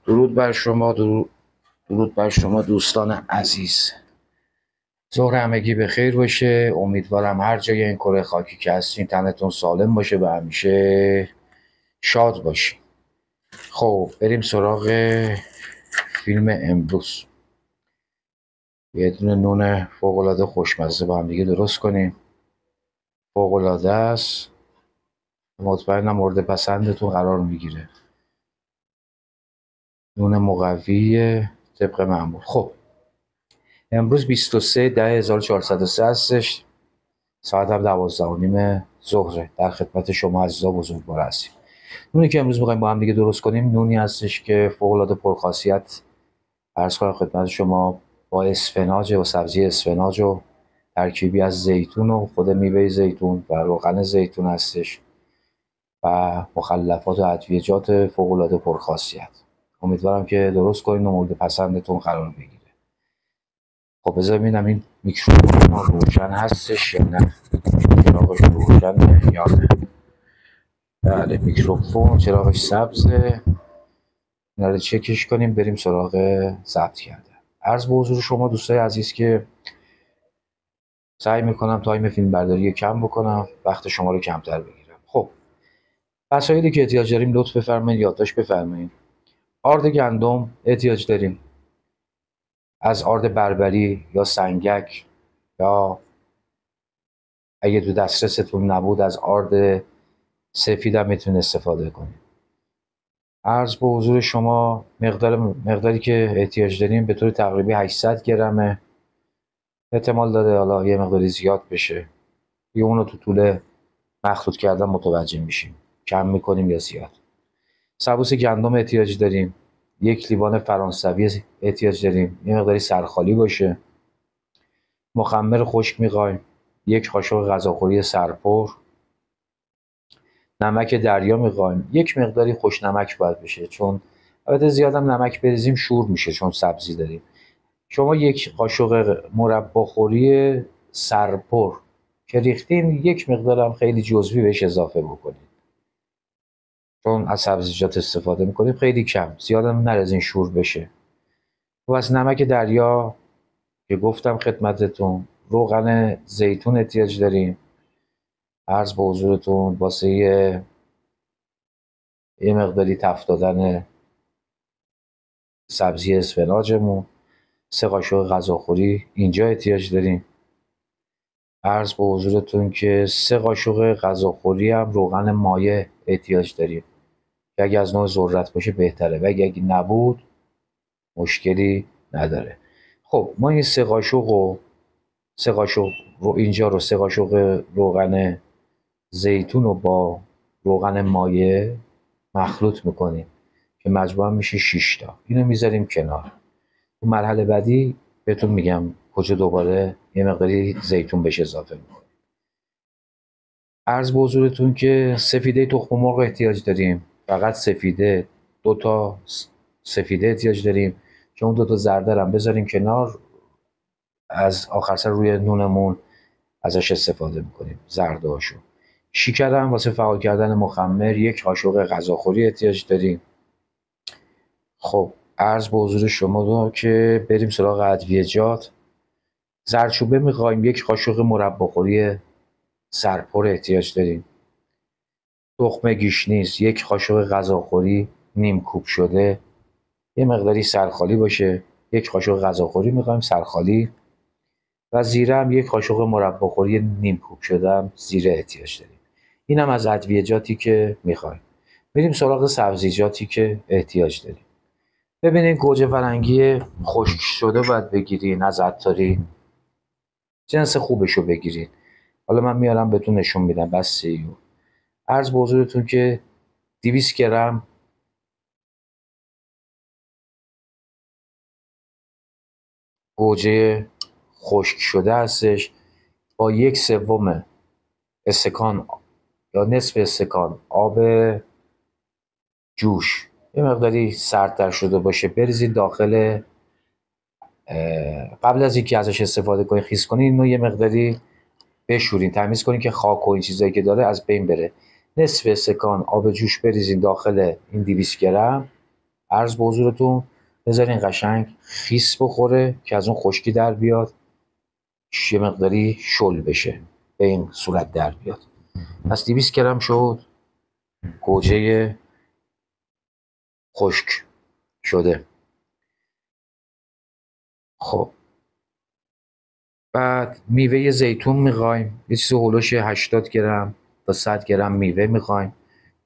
درود بر شما، درود بر شما دوستان عزیز. ظهر همگی به خیر باشه. امیدوارم هر جای این کره خاکی که هستین تنتون سالم باشه و همیشه شاد باشین. خب بریم سراغ فیلم امروز. یه دونه نون فوق‌العاده خوشمزه با هم دیگه درست کنیم. فوق‌العاده است. مطمئنم مورد پسندتون قرار میگیره. نون مقوی طبق معمول. خب امروز 23/10/1403 هستش. ساعت هم 12:30 ظهره. در خدمت شما عزیزا بزرگوار هستیم. نونی که امروز می‌خوایم با هم دیگه درست کنیم نونی هستش که فوق‌العاده پرخاصیت عرض کنم خدمت شما، با اسفناج و سبزی اسفناج و ترکیبی از زیتون و خود میوه زیتون و روغن زیتون هستش و مخلفات و ادویه‌جات فوق‌العاده پرخاصیت. امیدوارم که درست کنین و مورد پسندتون قرار بگیره. خب بذار ببینم این میکروفون ما روشن هستش یا نه. چراغش روشنه یا نه. بله میکروفون چراغش سبزه. اینا رو چکش کنیم بریم سراغ ضبط کردن. عرض به حضور شما دوستای عزیز که سعی میکنم تایم فیلم برداری کم بکنم، وقت شما رو کمتر بگیرم. خب وسایلی که احتیاج داریم لطف بفرمایید یادداشت بفرمایید. آرد گندم احتیاج داریم، از آرد بربری یا سنگک، یا اگه تو دسترستون نبود از آرد سفید هم میتونید استفاده کنید. عرض به حضور شما مقداری که احتیاج داریم به طور تقریبی 800 گرمه. احتمال داره حالا یه مقداری زیاد بشه، یه اونو تو طول مخلوط کردن متوجه میشیم کم میکنیم یا زیاد. سبوس گندم احتیاج داریم. یک لیوان فرانسوی احتیاج داریم، یه مقداری سرخالی باشه. مخمر خشک میخوایم، یک قاشق غذاخوری سرپر. نمک دریا میخوایم، یک مقداری خوش نمک باید بشه، چون البته زیادم نمک بریزیم شور میشه چون سبزی داریم. شما یک قاشق مرباخوری سرپر که ریختین یک مقدارم خیلی جزوی بهش اضافه بکنید، چون از سبزیجات استفاده میکنیم خیلی کم، زیادم نریزین شور بشه. و از نمک دریا که گفتم خدمتتون. روغن زیتون احتیاج داریم. عرض به حضورتون واسه یه مقداری تفت دادن سبزی اسفناجمون 3 قاشق غذاخوری اینجا احتیاج داریم. عرض به حضورتون که 3 قاشق غذاخوری هم روغن مایع احتیاج داریم که اگه از نوع ذرت باشه بهتره و اگه نبود مشکلی نداره. خب ما این 3 قاشق رو اینجا رو 3 قاشق روغن زیتون رو با روغن مایع مخلوط میکنیم که مجموعاً میشه 6 تا. اینو میذاریم کنار. تو مرحله بعدی بهتون میگم کجا دوباره یه مقداری زیتون بهش اضافه میکنیم. عرض به حضورتون که سفیده تخم مرغ احتیاج داریم. فقط سفیده، 2 تا سفیده احتیاج داریم که اون 2 تا زرده هم بذاریم کنار، از آخر سر روی نونمون ازش استفاده میکنیم زردهاشو. شکر هم واسه فعال کردن مخمر 1 قاشق غذاخوری احتیاج داریم. خب عرض به حضور شما که بریم سراغ ادویه‌جات. زردچوبه میخوایم، 1 قاشق مرباخوری سرپر احتیاج داریم. تخم گیشنیز 1 قاشق غذاخوری نیم کوب شده، یه مقداری سرخالی باشه. 1 قاشق غذاخوری میخوایم سرخالی. و زیره هم 1 قاشق مرباخوری نیم کوب شده هم زیره احتیاج داریم. این هم از ادویه‌جاتی که میخوایم. میریم سراغ سبزیجاتی که احتیاج داریم. ببینید گوجه فرنگی خشک شده باید بگیرین از عطاری، جنس خوبشو بگیرین. حالا من میارم بهتون نشون میدم. بس عرض به حضورتون که 200 گرم گوجه خشک شده هستش با 1/3 استکان یا نصف استکان آب جوش، یه مقداری سردتر شده باشه، بریزید داخل. قبل از اینکه ازش استفاده کنید خیس کنید، اینو یه مقداری بشورین، تمیز کنین که خاک و این چیزایی که داره از بین بره. نصف استکان آب جوش بریزین داخل این 200 گرم. عرض به حضورتون بذارین قشنگ خیس بخوره که از اون خشکی در بیاد، یه مقداری شل بشه، به این صورت در بیاد. پس 200 گرم شد گوجه خشک شده. خب بعد میوه زیتون میخوایم، یه چیز هولوش 80 گرم تا 100 گرم میوه میخوایم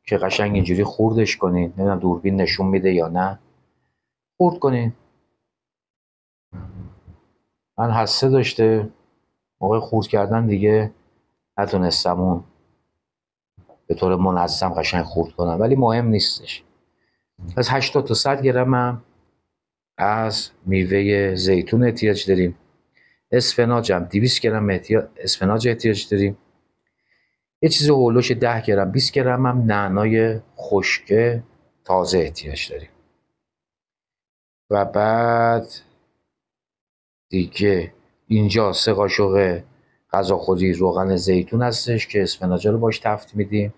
که قشنگ اینجوری خوردش کنین. نمیدونم دوربین نشون میده یا نه، خورد کنین. من حسه داشته موقع خورد کردن دیگه نتونستم اون به طور منظم قشنگ خورد کنم، ولی مهم نیستش. از 80 تا 100 گرم هم از میوه زیتون احتیاج داریم. اسفناج هم 200 گرم اسفناج احتیاج داریم. یه چیز هولوش 10 گرم 20 گرم هم نعنای خشک تازه احتیاج داریم. و بعد دیگه اینجا 3 قاشق غذاخوری روغن زیتون هستش که اسفناج رو باش تفت میدیم.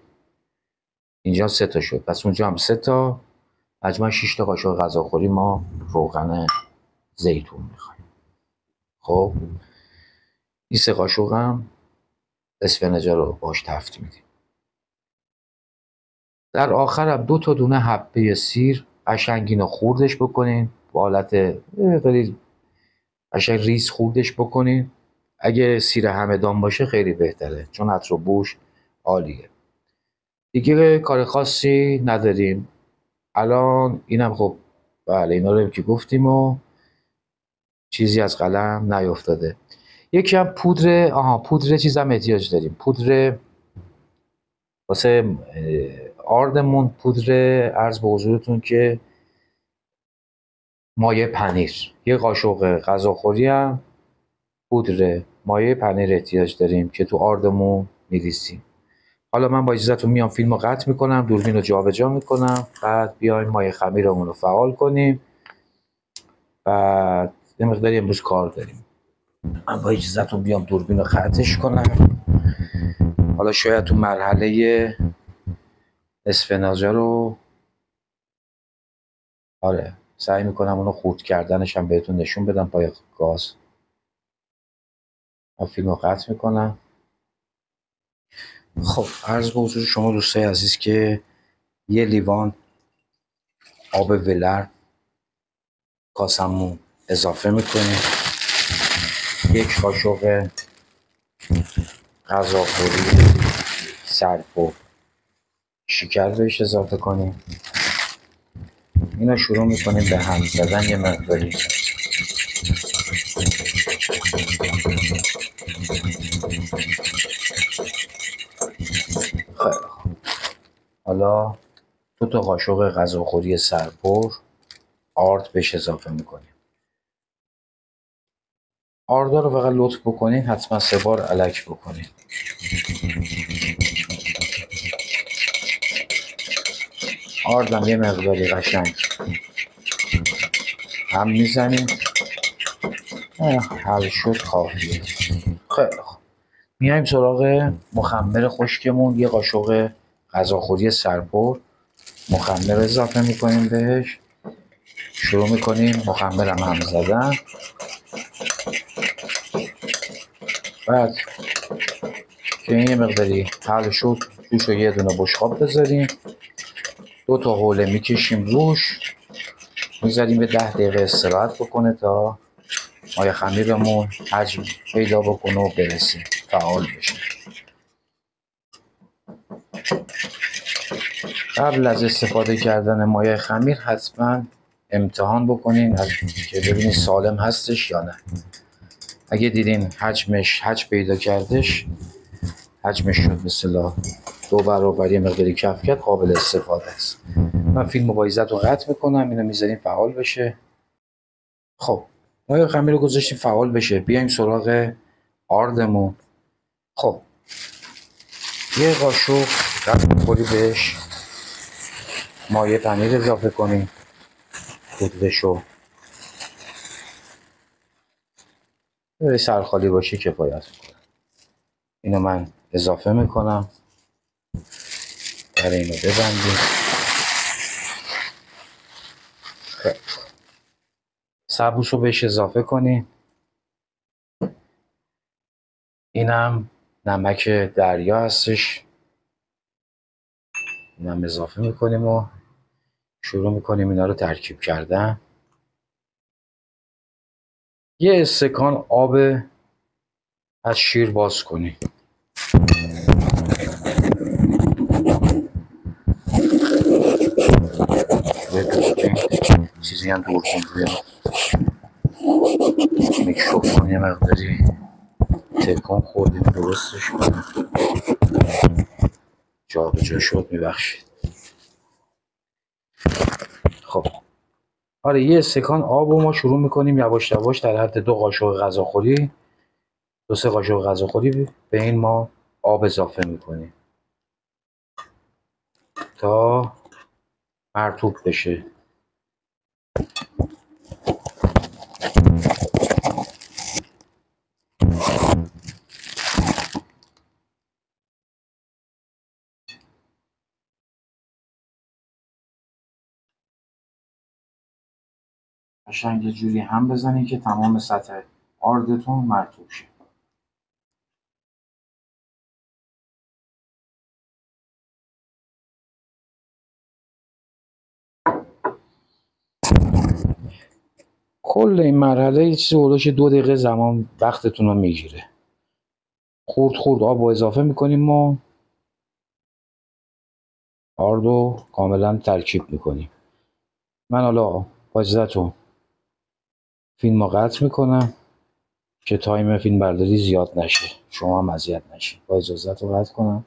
اینجا 3 تا شد، پس اونجا هم 3 تا، مجموع 6 تا قاشق غذاخوری ما روغن زیتون میخوایم. خب این 3 قاشق هم اسفناج رو باش تفت میدیم. در آخر هم 2 تا دونه حبه سیر قشنگ اینو خوردش بکنین، با حالت خیلی قشنگ ریز خوردش بکنین. اگه سیر همدان باشه خیلی بهتره، چون عطر و بوش عالیه. دیگه کار خاصی نداریم الان. اینم خب بله اینا رو که گفتیم و چیزی از قلم نیافتاده. یکی هم پودر چیزم احتیاج داریم، پودر واسه آردمون، پودر عرض به حضورتون که مایه پنیر. یه قاشق غذاخوری هم پودر مایه پنیر احتیاج داریم که تو آردمون میریسیم. حالا من با اجازهتون میام فیلمو قطع میکنم، دوربین رو جابجا میکنم، بعد بیایم مایه خمیرمون رو فعال کنیم. بعد یه مقداری امروز کار داریم. من با اجازهتون بیام دوربین رو قطعش کنم. حالا شاید تو مرحله اسفناج رو سعی میکنم اونو خورد کردنش هم بهتون نشون بدم پای گاز. من فیلم رو قطع میکنم. خب عرض به حضور شما دوستای عزیز که یه لیوان آب ولر کاسمون اضافه میکنیم. 1 قاشق غذاخوری سرپو شکر بهش اضافه کنیم. اینا شروع میکنیم به هم زدن یه مقداری. خیلی خوب. حالا 2 تا قاشق غذاخوری سرپر آرد بهش اضافه میکنیم. آردا رو فقط لطف بکنین حتما 3 بار الک بکنین. آردم یه مقداری قشنگ هم میزنیم. حل شد کافیه. خیلی خوب. میایم سراغ مخمر خشکمون. 1 قاشق غذاخوری سرپر مخمر اضافه میکنیم بهش. شروع میکنیم مخمرم هم زدن. بعد که این یه مقداری حل شد روش رو یه دونه بشقاب بذاریم. 2 تا حوله میکشیم روش، میذاریم به 10 دقیقه استراحت بکنه تا مایه خمیرمون حجم پیدا بکنه و برسه فعال بشه. قبل از استفاده کردن مایه خمیر حتما امتحان بکنین که ببینید سالم هستش یا نه. اگه دیدین حجم پیدا کردش، حجمش شد مثلا 2 برابر یه مقداری کفکت، قابل استفاده است. من فیلم مبایزت رو قطع میکنم، اینو میذاریم فعال بشه. خب مایه خمیر رو گذاشتیم فعال بشه. بیایم سراغ آردمون. خب 1 قاشق غذاخوری بهش مایه پنیر اضافه کنیم. پودرشو سرخالی باشه کفایت میکنه. اینو من اضافه میکنم. برای اینو ببندیم. سبوس رو بهش اضافه کنیم. اینم نمک دریا هستش، اینم اضافه میکنیم و شروع میکنیم اینا رو ترکیب کردن. یه استکان آب از شیر باز کنیم. چیزی هم دور کن روی میکروفون، یه مقداری تکان خوردیم درستش کنیم. جا به جا شد، میبخشید. خب آره، یه استکان آب رو ما شروع میکنیم یواش یواش در حد 2 قاشق غذاخوری، 2-3 قاشق غذاخوری به این ما آب اضافه میکنیم تا مرطوب بشه. قشنگ یه جوری هم بزنید که تمام سطح آردتون مرطوب شه. کل این مرحله یه چیزی حدود 2 دقیقه زمان وقتتون رو میگیره. خورد خورد آب رو اضافه میکنیم و آرد رو کاملا ترکیب میکنیم. من حالا با اجازهتون فیلم رو قطع میکنم که تایم فیلم برداری زیاد نشه، شما هم اذیت نشید. با اجازهتون قطع کنم.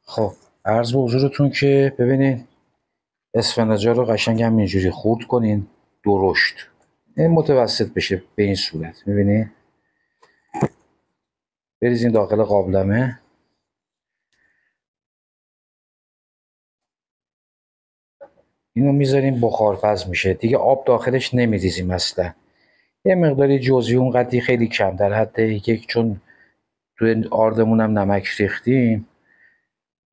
خب عرض به حضورتون که ببینید اسفناجا رو قشنگ هم اینجوری خورد کنین درشت، این متوسط بشه به این صورت. میبینید بریزین داخل قابلمه. اینو میذاریم بخارپز میشه دیگه، آب داخلش نمیریزیم اصلا. یه مقداری جزئی اونقدی خیلی کم، در حد یک، چون توی آردمون هم نمک ریختیم،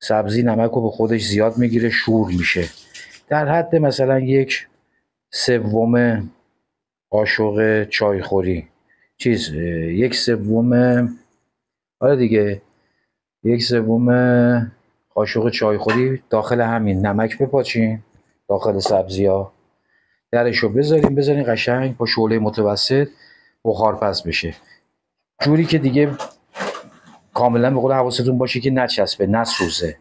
سبزی نمک رو به خودش زیاد میگیره، شور میشه. در حد مثلا 1/3 قاشق چایخوری، 1/3، آره دیگه، 1/3 قاشق چایخوری داخل همین نمک بپاچین داخل سبزی ها. درشو بذارین قشنگ با شعله متوسط بخارپز بشه، جوری که دیگه کاملا به قول حواستون باشه که نچسبه، نسوزه.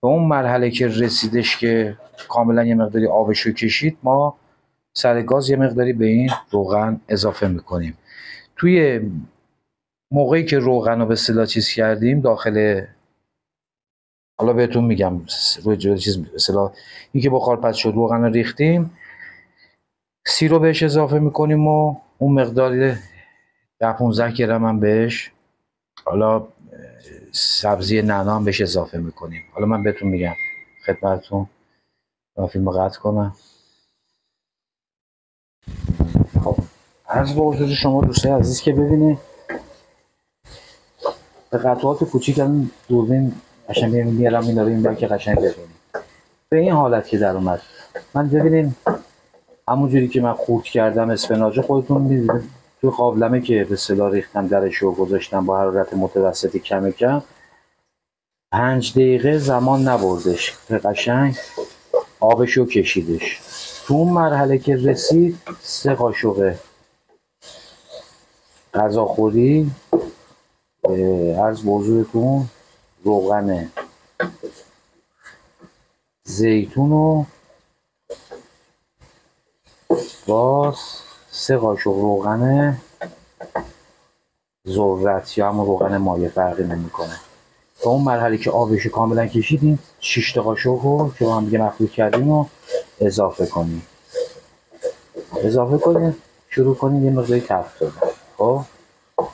به اون مرحله که رسیدش که کاملا یه مقداری آبشو کشید، ما سر گاز یه مقداری به این روغن اضافه میکنیم. توی موقعی که روغن رو به اصطلاح چیز کردیم داخل، حالا بهتون میگم روی چیز به اصطلاح این که بخارپز شد روغن رو ریختیم، سی رو بهش اضافه میکنیم و اون مقدار 10-15 گرم هم بهش حالا سبزی نعنا هم بهش اضافه میکنیم. حالا من بهتون میگم خدمتتون. من فیلم رو قطع کنم. خب عرض به حضور شما دوستان عزیز که ببینید به قطعات کوچیک هم دوربین قشنگ میارم این داره این که قشنگ ببینید به این حالت که در اومد. من ببینید همون جوری که من خورد کردم اسفناج، خودتون میدید تو قابلمه که به اصطلاح ریختم درش رو گذاشتم با حرارت متوسطی کم 5 دقیقه زمان نبردش، قشنگ آبشو کشیدش. تو اون مرحله که رسید 3 قاشق غذاخوری عرض به حضورتون روغن زیتون و با 3 قاشق روغن ذرت یا همون روغن مایع، فرقی نمیکنه. تا اون مرحله که آبش کاملا کشیدیم 6 تا قاشق رو که با هم دیگه مخلوط کردیم رو اضافه کنیم. شروع کنیم یه مقداری تفت دادن. خب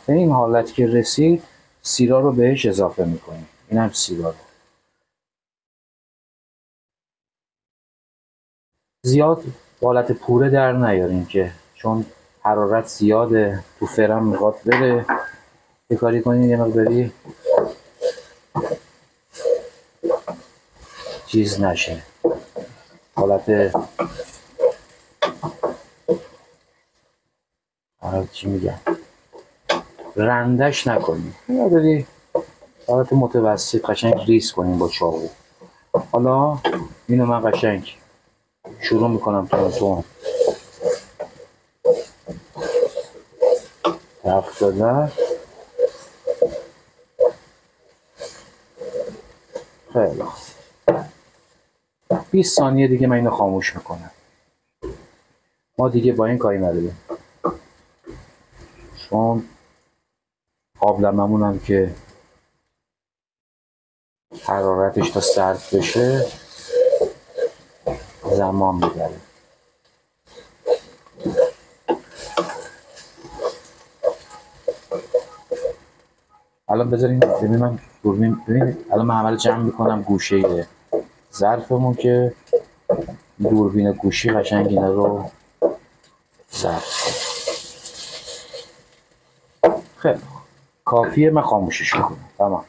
به این حالت که رسید سیرا رو بهش اضافه میکنیم. این هم سیرا رو زیاد حالت پوره در نیاریم که چون حرارت زیاده تو فرم میخواد بره، یه کاری کنیم یه مقداری چیز نشه، حالت چی میگم، رندش نکنیم، یا داری حالت متوسط قشنگ ریز کنیم با چاقو. حالا اینو من قشنگ شروع میکنم تون تفت دادن. خیلی 20 ثانیه دیگه من اینو خاموش میکنم. ما دیگه با این کاری نداریم، چون قابلممون هم که حرارتش تا سرد بشه زمان میبره. الان بذارین ببین من دوربین، ببینید الان من عمل جمع میکنم گوشه ظرفمون که دوربین گوشی قشنگ اینا رو ظرف کنه. خیلی کافیه، من خاموشش کنم. تمام،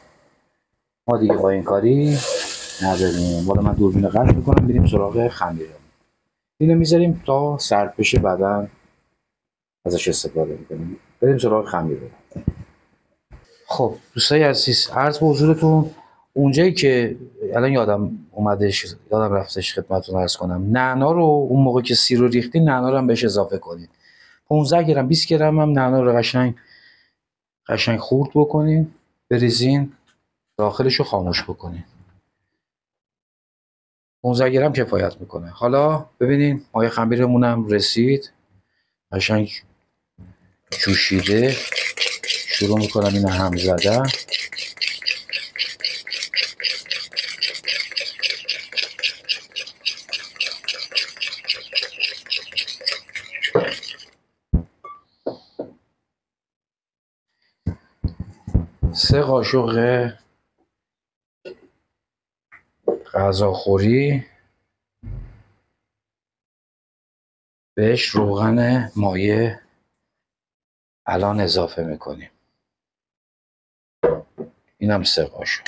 ما دیگه با این کاری نداریم. حالا من دوربین قطع میکنم، بریم سراغ خمیره. اینو میذاریم تا سرد بشه، بعدا ازش استفاده میکنیم. بریم سراغ خمیره. خب دوستای عزیز، عرض به حضورتون اونجایی که الان یادم اومدش، یادم رفتش خدمتتون عرض کنم، نعنا رو اون موقع که سیر رو ریختین نعنا رو هم بهش اضافه کنید. 15 گرم 20 گرم هم نعنا رو قشنگ خورد بکنین، بریزین داخلش رو خاموش بکنین. 15 گرم کفایت میکنه. حالا ببینین مایه خمیرمون هم رسید، قشنگ جوشیده. شروع میکنم اینو هم زدن. سه قاشق غذاخوری بهش روغن مایع الان اضافه میکنیم. اینم 3 قاشق.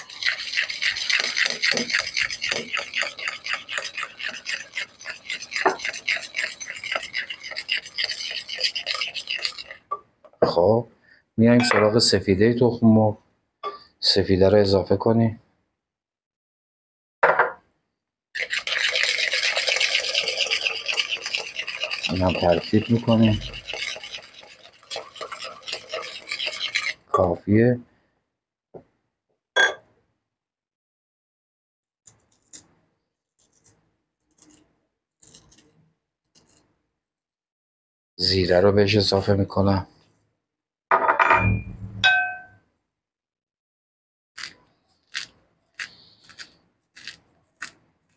خب میایم سراغ سفیده تخم مرغ. سفیده رو اضافه کنیم. اینم ترکیب میکنیم. کافیه. زیره رو بهش اضافه میکنم.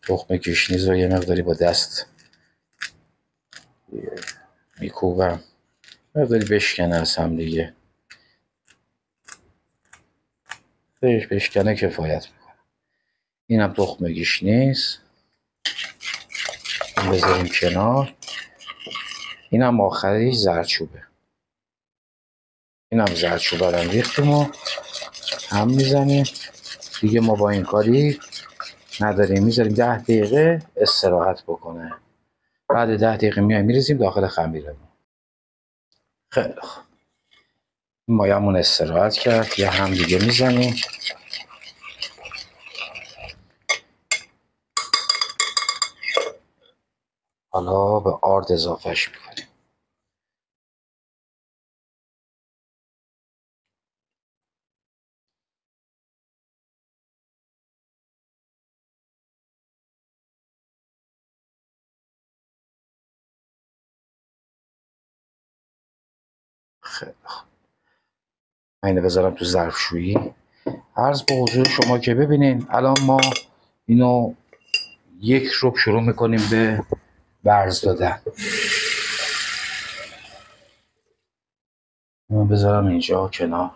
تخم گشنیز رو یه مقداری با دست میکوبم، مقداری بشکنه از هم دیگه. بشکنه کفایت میکنه. اینم تخم گشنیز، این بذاریم کنار. اینم آخریش زردچوبه. اینم زردچوبه رو ریختیم و هم میزنیم دیگه. ما با این کاری نداریم، میذاریم 10 دقیقه استراحت بکنه. بعد 10 دقیقه میایم میریزیم داخل خمیرمون. خیلی خوب، مایمون استراحت کرد، یه هم دیگه میزنیم. حالا به آرد اضافهش میکنیم. خیلی خوب، من اینو بذارم تو ظرفشویی. عرض به حضور شما که ببینین الان ما اینو 1 ربع شروع میکنیم به برز دادن. من بذارم اینجا کنار.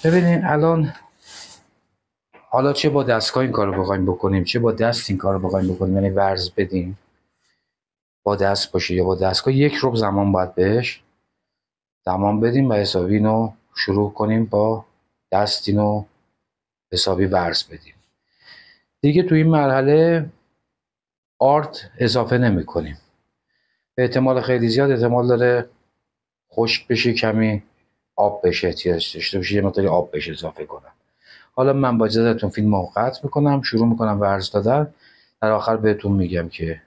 ببینین الان حالا چه با دستگاه این کارو بخوایم بکنیم، چه با دست این کارو بخوایم بکنیم، یعنی ورز بدیم با دست باشه یا با دستگاه، 1 ربع زمان باید بهش زمان بدیم و حسابی اینو شروع کنیم با دست اینو حسابی ورز بدیم. دیگه تو این مرحله آرد اضافه نمی کنیم. احتمال خیلی زیاد احتمال داره خشک بشه کمی آب بشه احتیاج داشته باشه، یه مقداری آب بشه اضافه کنم. حالا من با اجازهتون فیلم رو قطع میکنم، شروع میکنم ورز دادن. در آخر بهتون میگم که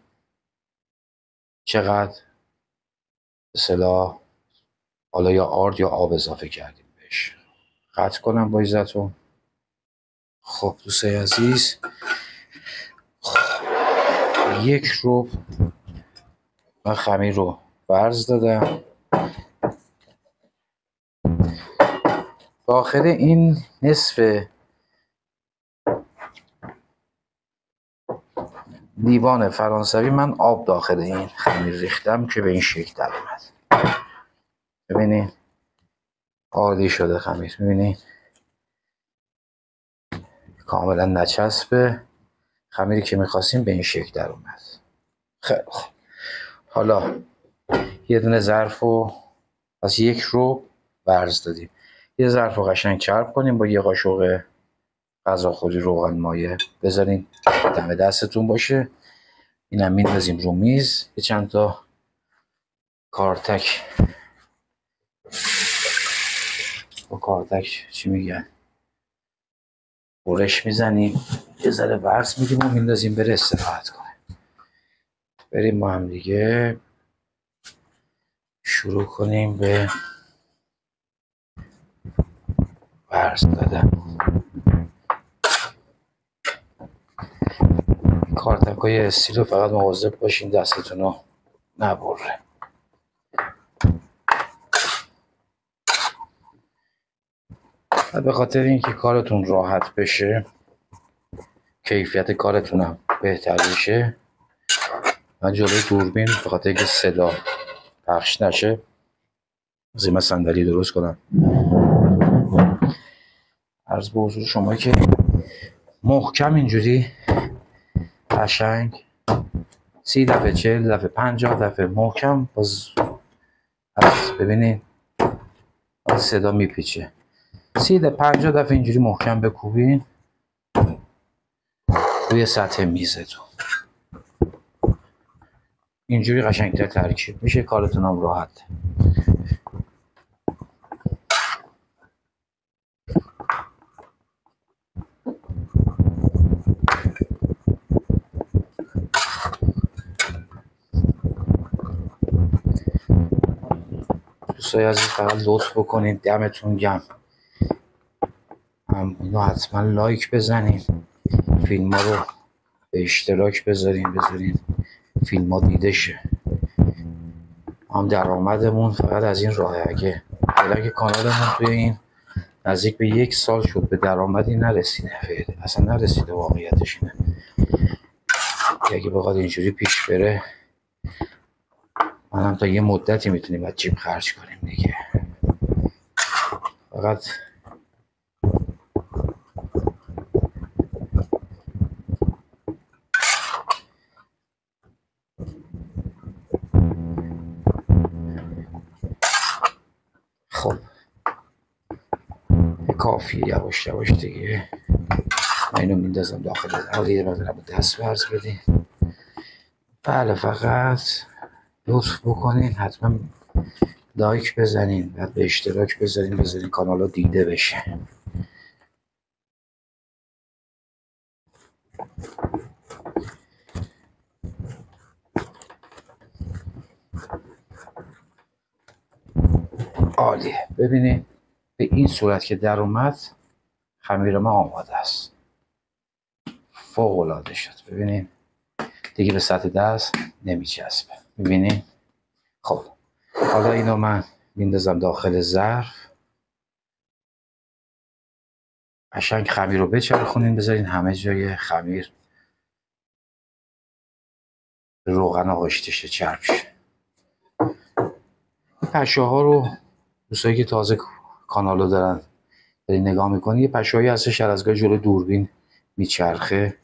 چقدر اصطلاح حالا یا آرد یا آب اضافه کردیم بهش. قطع کنم با اجازهتون. خب دوستای عزیز، یک رو من خمیر رو ورز دادم. داخل این نصف لیوان فرانسوی من آب داخل این خمیر ریختم که به این شکل در اومد. ببینید عالی شده خمیر، ببینید کاملا نچسبه. خمیری که میخواستیم به این شکل در اومد. خیلی خوب. حالا یه دونه ظرف رو از یک رو ورز دادیم، یه ظرف رو قشنگ چرب کنیم با یه قاشق غذاخوری روغن مایه، بذارین دم دستتون باشه. اینم میندازیم رو میز. یه چند تا کارتک، با کارتک چی میگن، برش میزنیم، یه ذره ورز میدیم و میندازیم بره استراحت کنه. بریم با هم دیگه شروع کنیم به ورز دادن. کارتک های استیل رو فقط مواظب باشین دستتون رو نبره. به خاطر اینکه کارتون راحت بشه، کیفیت کارتونم بهتر بشه، من جلوی دوربین به خاطر اینکه صدا پخش نشه زیمه صندلی درست کنم. عرض به حضور شما که محکم اینجوری قشنگ 30 دفعه 40 دفعه 50 دفعه محکم باز ببینید صدا میپیچه. 30 دفعه 50 دفعه اینجوری محکم بکوبین روی سطح میزتون، اینجوری قشنگتر ترکیب میشه، کارتون هم راحت. دوستای عزیز فقط لطف بکنید، دمتون گرم، اینو حتما لایک بزنید، فیلم ها رو به اشتراک بذارین فیلم ها دیده شه. هم درآمدمون فقط از این راهه. اگه کانالمون توی این نزدیک به 1 سال شد به درآمدی نرسیده، اصلا نرسیده، واقعیتش اینه. اگه بخواد اینجوری پیش بره منم تا یه مدتی میتونیم از جیب خرج کنیم دیگه. فقط خب کافیه، یواش یواش دیگه من اینو میندازم داخل. حالا یه مقدار با دست ورز بدین. بله فقط لطف بکنین حتما لایک بزنین و به اشتراک بذارین کانال ها دیده بشه. عالیه. ببینید به این صورت که در اومد خمیر ما آماده است، فوق العاده شد. ببینید دیگه به سطح دست نمیچسبه. ببینید خب حالا اینو من میندازم داخل ظرف. قشنگ خمیر رو بچرخونین، بذارین همه جای خمیر روغن آغشته چرب شه. این پشه ها رو دوستایی که تازه کانالو دارن نگاه میکنی، یه پشه هایی هستش از گاهی جلو دوربین میچرخه.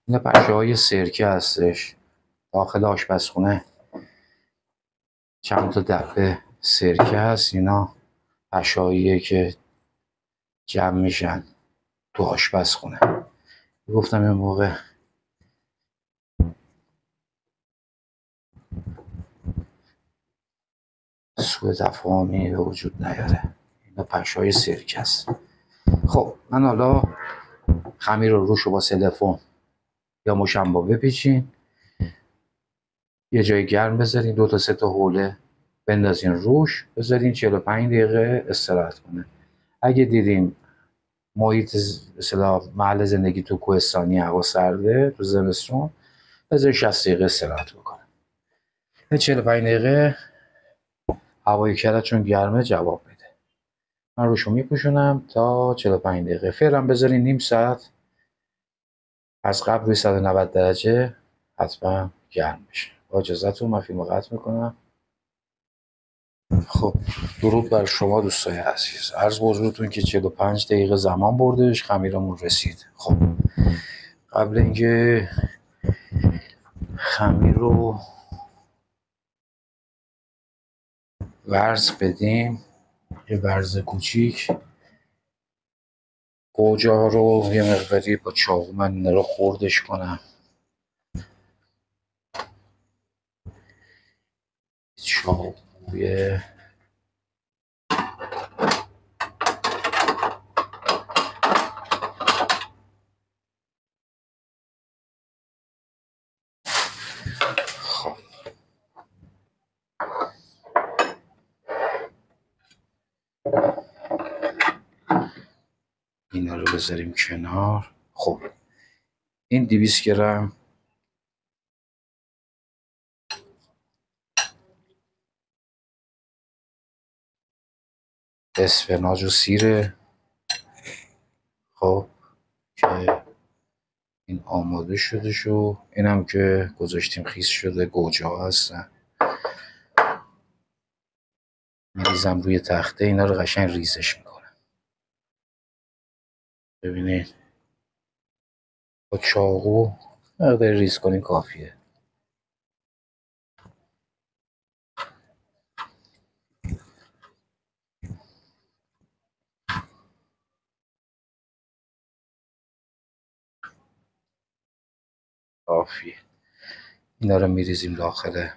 اینا پشه های سرکه هستش. داخل آشپزخونه چند تا دبه سرکه هست. اینا پشه هاییه که جمع میشن تو آشپزخونه. گفتم این موقع سوء تفاهمی به وجود نیاره. اینا پشهای سرکه است. خب من حالا خمیر رو روش با سلفون یا مشنبا بپیچین، یه جای گرم بذارین، 2 تا 3 تا حوله بندازین روش، بذارین 45 دقیقه استراحت کنه. اگه دیدین محیط محل زندگی تو کوهستانی هوا سرده تو زمستون، بذارین 60 دقیقه استراحت بکنه. 45 دقیقه هوای کرد چون گرمه جواب میده. من روشو میپوشونم تا 45 دقیقه. فعلا بذارین نیم ساعت از قبل روی 190 درجه حتما گرم بشه. با اجازهتون من فیلمو قطع میکنم. خب درود بر شما دوستای عزیز. عرض به حضورتون که 45 دقیقه زمان بردش، خمیرمون رسید. خب قبل اینکه خمیر رو ورز بدیم، یه ورز کوچیک گوجه ها رو یه مقداری با چاقو من اینا رو خردش کنم. چاقوی خب اینا رو بذاریم کنار. خب این 200 گرم اسفناج و سیره. خب که این آماده شده شو، اینم که گذاشتیم خیس شده، گوجه ها هستن. میریزم روی تخته، اینا رو قشنگ ریزش میکنم. ببینید با چاقو مقدار ریز کنین کافیه. کافیه. اینا رو میریزیم داخل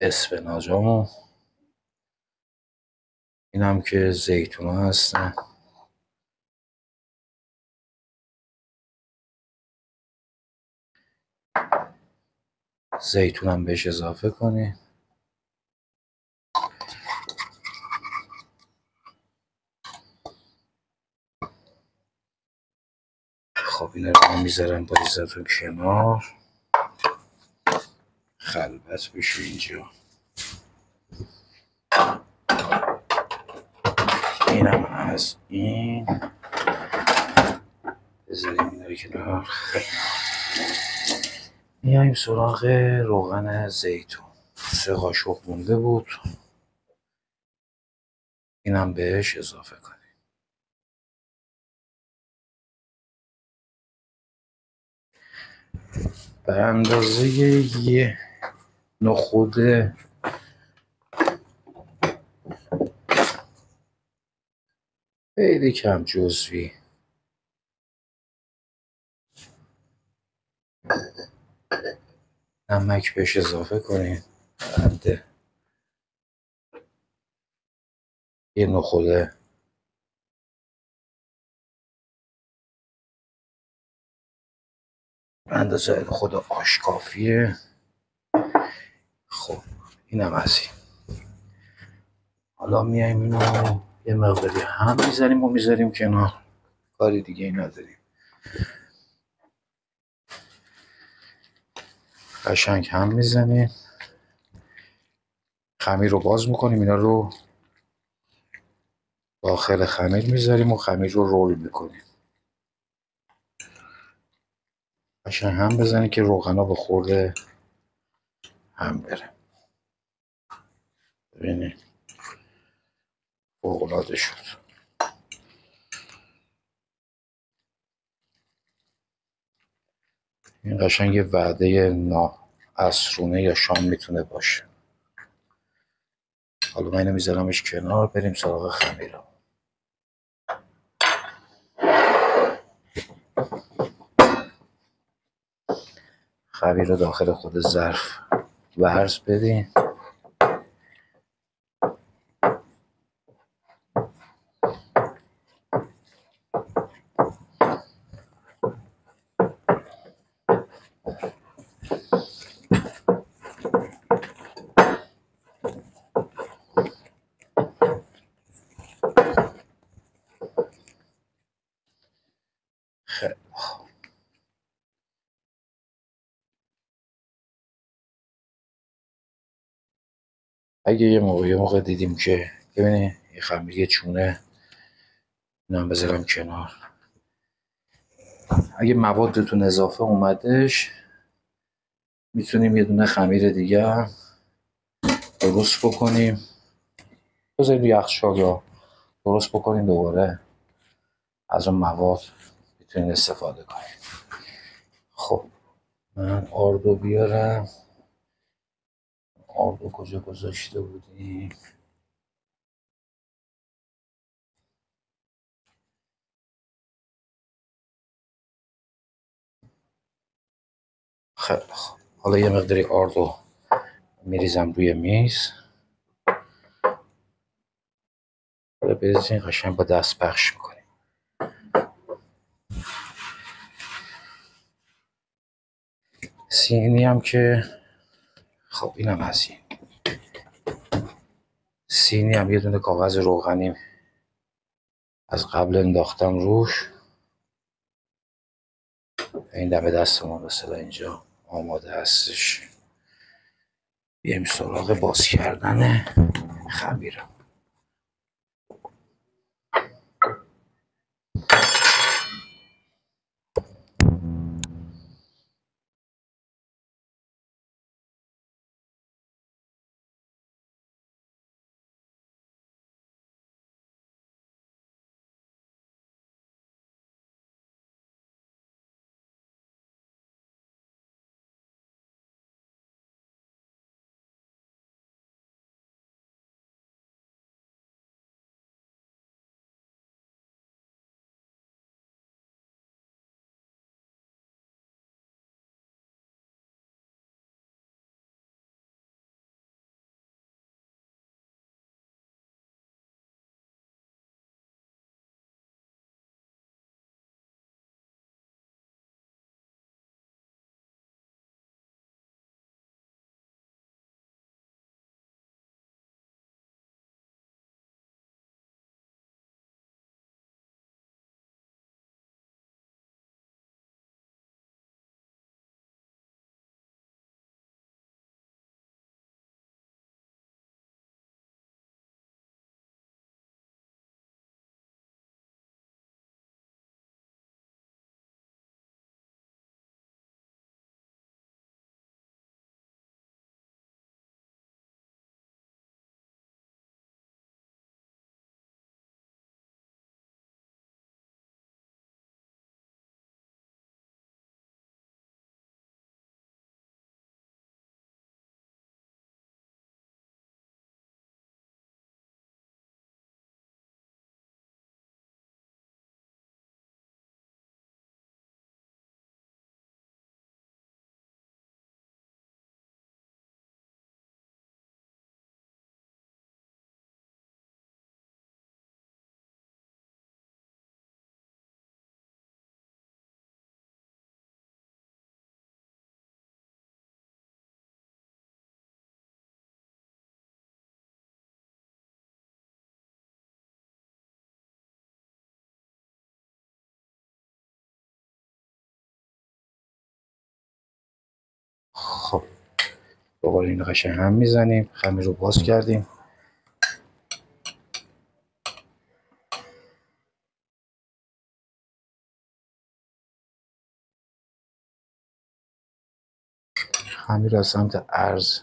اسفناجامو. اینم که زیتون ها هستن. زیتونم بهش اضافه کنیم. خب اینا رو من میذارم با ایزتون کنار، خلوت بشه اینجا. اینم از این بذاریم اینا رو کنار. میایم سراغ روغن زیتون. 3 قاشق مونده بود، اینم بهش اضافه کنیم. به اندازه یه نخود خیلی کم جزوی نمک بهش اضافه کنیم. بعد یه نخود اندازه خود آش کافیه. خب اینم از این. حالا میایم اینو یه مقداری هم میزنیم و میذاریم کنار، کاری دیگه ای نداریم. قشنگ هم میزنیم، خمیر رو باز میکنیم، اینا رو داخل خمیر میذاریم و خمیر رو رول میکنیم. قشنگ هم بزنیم که روغنا به خورده هم بره. ببینید فوق‌العاده شد. این قشنگ یه وعده عصرونه یا شام میتونه باشه. حالا من اینو میذارمش کنار، بریم سراغ خمیر. خمیر رو داخل خود ظرف ورز بدین. خیلی خوب. اگه یه موقع دیدیم که ببینید این خمیر یه چونه، اینا هم بذارم کنار. اگه موادتون اضافه اومدش میتونیم یه دونه خمیر دیگه هم درست بکنیم، بذاریم یخچال یا درست بکنیم دوباره از اون مواد میتونیم استفاده کنیم. خب من آردو بیارم. آردو کجا گذاشته بودیم؟ خیلی خوب. حالا یه مقداری آردو میریزم روی میز. حالا بریزین قشنگ با دست پخش میکنیم. سینی هم که خب اینم از این سینی هم یه دونه کاغذ روغنی از قبل انداختم روش. این دم دستمون رسیده اینجا آماده هستش. بیایم سراغ باز کردن خمیر. خب دوباره این قشنگ هم میزنیم. خمیر رو باز کردیم. خمیر از سمت عرض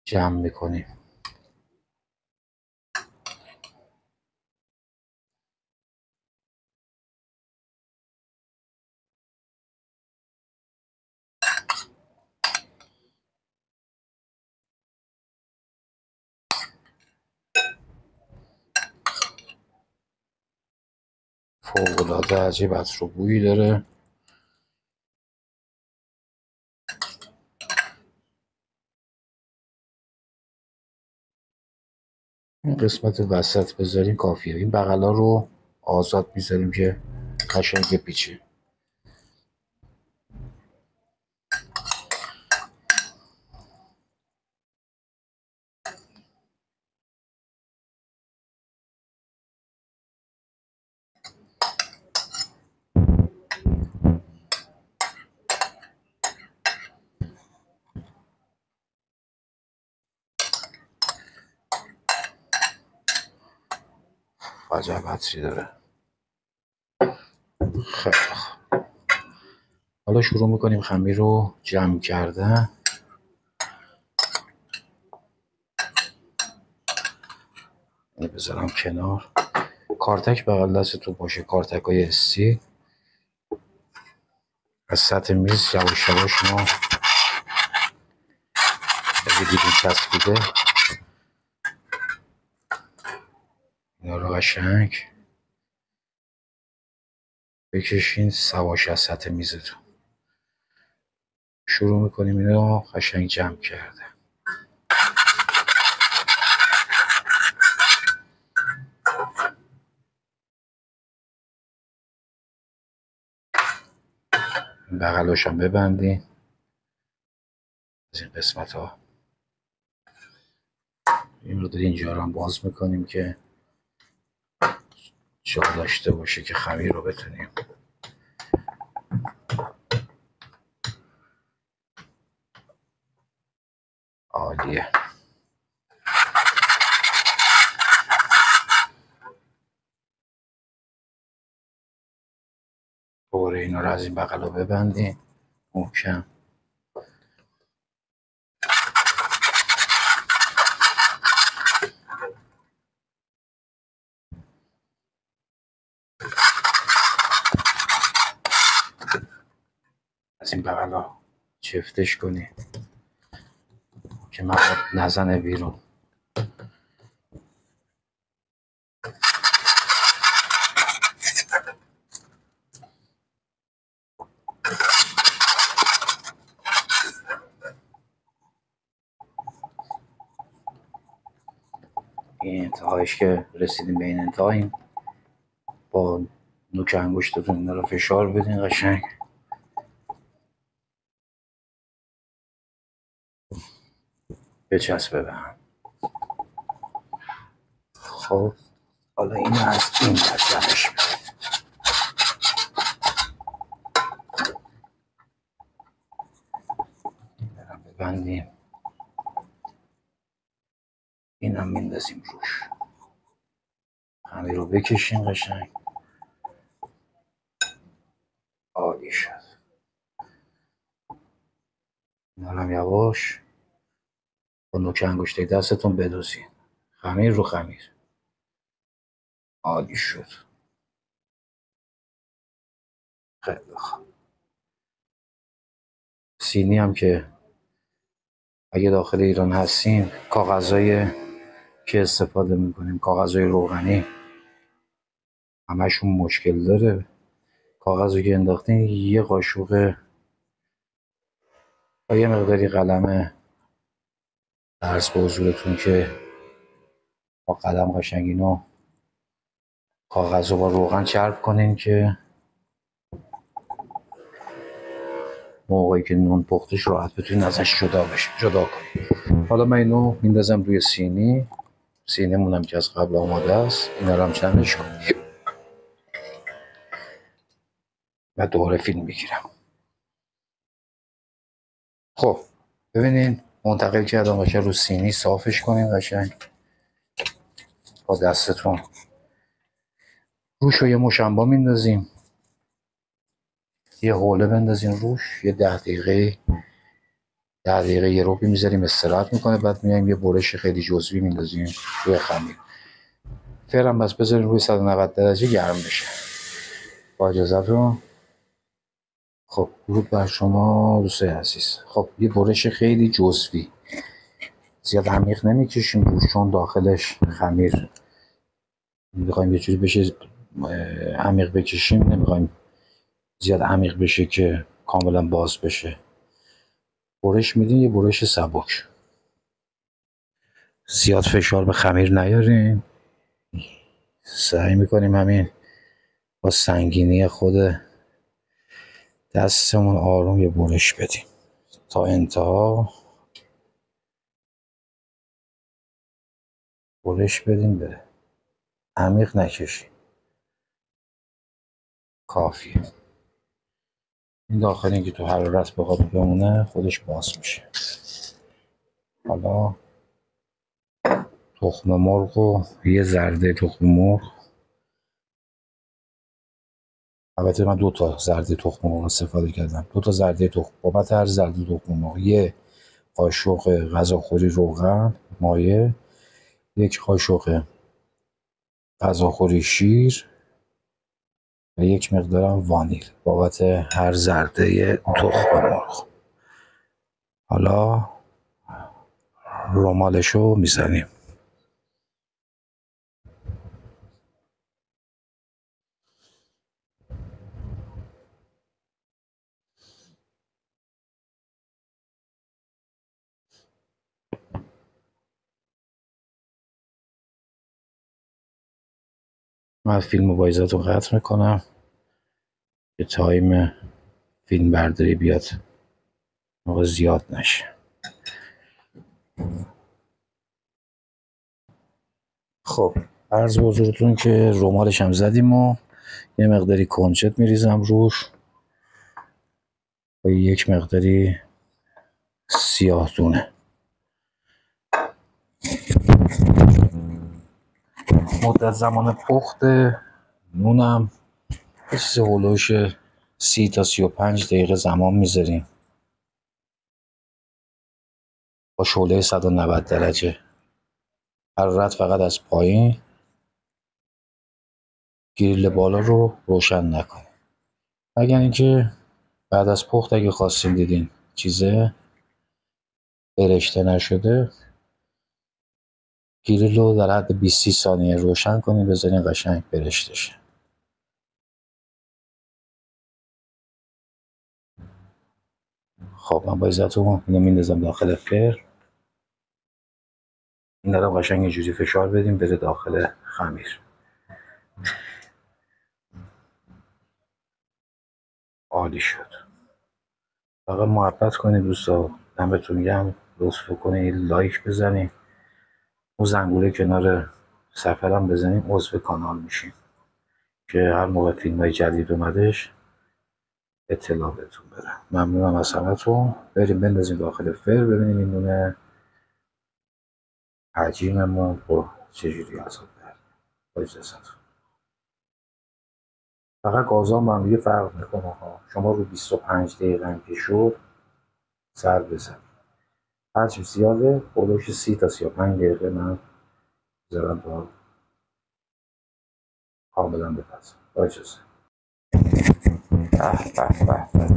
جمع میکنیم. فوق‌العاده عجیب عطر و بویی داره. این قسمت وسط بذاریم کافیه. این بغلا رو آزاد میذاریم که قشنگ بپیچه. عجب عطری داره. خیلی خوب. حالا شروع میکنیم خمیر رو جمع کردن. اینو بذارم کنار. کارتک بغل دستتون باشه، کارتک های استی. از سطح میز یواش یواش ما دیدیم چسبیده، اینا رو قشنگ بکشین سواش از سطح میزتون. شروع میکنیم اینو قشنگ جمع کرده. بغلاش هم ببندین از این قسمت ها. این رو اینجا رو هم باز میکنیم که جا داشته باشه که خمیر رو بتونیم. عالیه. دوباره اینا رو از این بغل رو ببندیم محکم. از این بغل ها چفتش کنیم که مواد نزنه بیرون. این انتهایش که رسیدیم به این انتهاییم، با نوک انگشتتون اینا رو فشار بدین قشنگ بچسبه به هم. خب حالا اینو از این ور جمعش بدین. برم ببندیم. اینم میندازیم روش. خمیر رو بکشین قشنگ. عالی شد. اینا هم یواش با نوک انگشته دستتون بدوزین خمیر رو خمیر. عالی شد. خیلی خوب. سینی هم که اگه داخل ایران هستین، کاغذهای که استفاده میکنیم کاغذهای روغنی همشون مشکل داره. کاغذی که انداختین یه قاشق و یه مقداری قلم عرض به حضورتون که با قلم قشنگ اینو کاغذ رو با روغن چرب کنین که موقعی که نون پختش راحت بتونین ازش جدا کنین. حالا من اینو میندازم روی سینی. سینیمونم که از قبل آماده است. اینا رو هم جمعش کنیم و دوباره فیلم بگیرم. خب ببینین منتقل کردم باشه رو سینی. صافش کنین قشنگ با دستتون. روش رو یه مشنبا میندازیم، یه حوله بندازیم روش، یه 10 دقیقه یه روبی میذاریم استراحت میکنه. بعد میایم یه برش خیلی جزوی میندازیم روی خمیر. فرم بس بذاریم روی 190 درجه گرم بشه. با اجازهتون. خب درود بر شما دوستای عزیز. خب یه برش خیلی جزوی، زیاد عمیق نمیکشیم روش چون داخلش خمیر میخوایم یه جوری بشه عمیق بکشیم، نمیخوایم زیاد عمیق بشه که کاملا باز بشه. برش میدین یه برش سبک، زیاد فشار به خمیر نیارین. سعی میکنیم همین با سنگینی خود دستمون آروم یه برش بدیم تا انتها. برش بدیم بره، عمیق نکشیم، کافیه. این داخلی که تو حرارت بخواد بمونه خودش باز میشه. حالا تخم مرغ و یه زرده تخم مرغ، البته من 2 تا زرده تخم مرغ استفاده کردم. 2 تا زرده تخم، بابت هر زرده تخم مرغ یه قاشق غذاخوری روغن مایع، 1 قاشق غذاخوری شیر و 1 مقدارم وانیل بابت هر زرده تخم مرغ. حالا رمالشو میزنیم. من فیلم با ایزتون قطع میکنم که تایم فیلم برداری بیاد موقع زیاد نشه. خب عرض به حضورتون که رمالش هم زدیم و یه مقداری کنچت میریزم روش و 1 مقداری سیاه دونه. مدت زمان پخت نونم یه چیز هلوش 30 تا 35 دقیقه زمان میذاریم با شعله 190 درجه. حرارت فقط از پایین، گریل بالا رو روشن نکنیم. اگر اینکه بعد از پخت اگه خواستیم دیدین چیزه برشته نشده، گریل رو در حد 20 ثانیه روشن کنیم بذارین قشنگ برشته شه. خب من با ایزتون اینو میندازم داخل فر. این رو قشنگ اینجوری فشار بدیم بره داخل خمیر. عالی شد. فقط محبت کنید دوستا، دمتون گرم. لطف کنید لایک بزنید، اون زنگوله کنار صفحه‌ام بزنید، عضو کانال میشین که هر موقع فیلم‌های جدید اومدش اطلاع بهتون بره. ممنونم از همتون. بریم بندازیم داخل فر ببینیم این نون عجینمون با چجوری آزاد در با اجازهتون. فقط گازان با هم دیگه فرق میکنه ها. شما رو 25 دقیقه هم که شد سر بزن، هرچی زیاده خودش 30 تا 35 دقیقه من بذارم تا کاملا بپزم. با اجازه.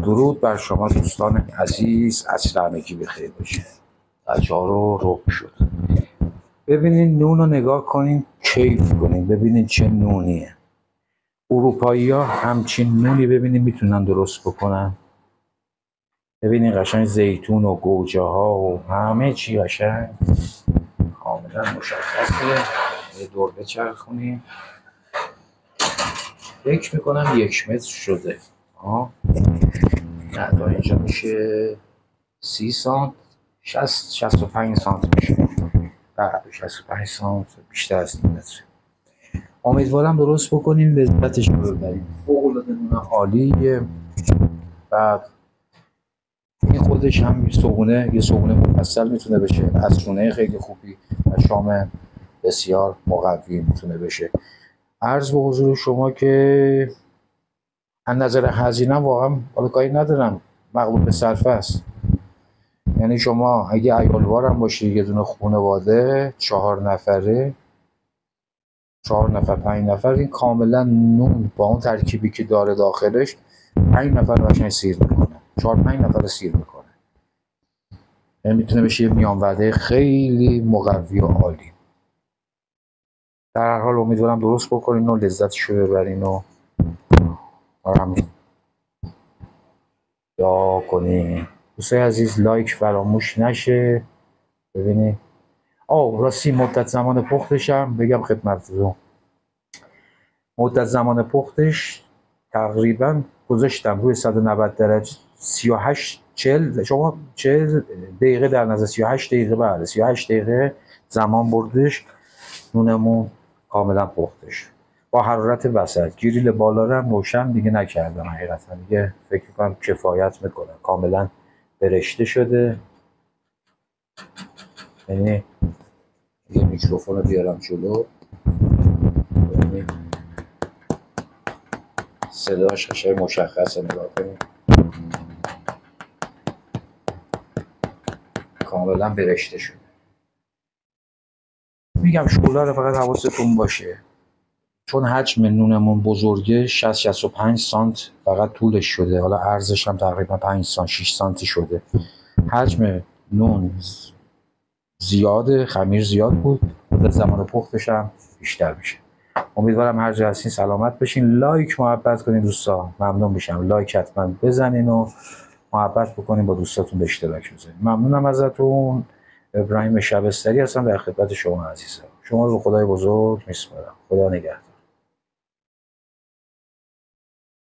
درود بر شما دوستان عزیز، عصر همگی بخیر باشه. بچه ها رو رب شد. ببینین نون رو نگاه کنین، کیف کنین ببینین چه نونیه. اروپایی ها همچین نونی ببینین میتونن درست بکنن. ببینین قشنگ زیتون و گوجه ها و همه چی قشنگ کاملا مشخصه. یه دور بچرخونیم. فکر میکنم 1 متر شده. نه تا اینجا میشه 30 سانت، 65 سانت میشه. بعد 65 سانت بیشتر از این متر. امیدوارم درست بکنیم لذتش رو ببریم. فوق‌العاده نون عالیه. بعد این خودش هم یه صبحونه مفصل میتونه بشه، عصرونه خیلی خوبی و شام بسیار مقوی میتونه بشه. عرض به حضور شما که از نظر هزینه واقعا حالا کاری ندارم، مغلوب صرفه است. یعنی شما اگه عیالوار هم باشی یه دونه خانواده 4 نفره، 4 نفر 5 نفر، این کاملا نون با اون ترکیبی که داره داخلش 5 نفر قشنگ سیر میکنه، 4-5 نفر سیر میکنه. یعنی میتونه بشه یه میان وعده خیلی مقوی و عالی. در هر حال امیدوارم درست بکنین و لذتشو ببرین و همین دعا کنین. دوستای عزیز لایک فراموش نشه. ببینید راستی مدت زمان پختش هم بگم خدمتتون. مدت زمان پختش تقریبا گذاشتم روی 190 درجه 38-40 شما 40 دقیقه در نظر 38 دقیقه بعد 38 دقیقه زمان بردش. نونمون کاملا پختش با حرارت وسط. گریل بالا رو هم روشن دیگه نکردم، حقیقتا دیگه فکر کنم کفایت میکنه. کاملا برشته شده. یعنی یه میکروفون رو بیارم جلو، صداش قشنگ مشخصه. نگاه کنید کاملا برشته شده. میگم شغل‌ها رو فقط حواستون باشه، چون حجم نونمون بزرگه 60-65 سانت فقط طولش شده، حالا عرضش هم تقریبا 5 سانت 6 سانتی شده. حجم نون زیاده، خمیر زیاد بود، مدت زمان پختش هم بیشتر میشه. امیدوارم هر جا هستین سلامت بشین. لایک محبت کنین دوستا، ممنون میشم. لایک حتما بزنین و محبت بکنین، با دوستاتون به اشتراک بذارین. ممنونم ازتون. ابراهیم شبستری هستم در خدمت شما عزیزان. شما رو به خدای بزرگ میسپارم. خدا نگهدار.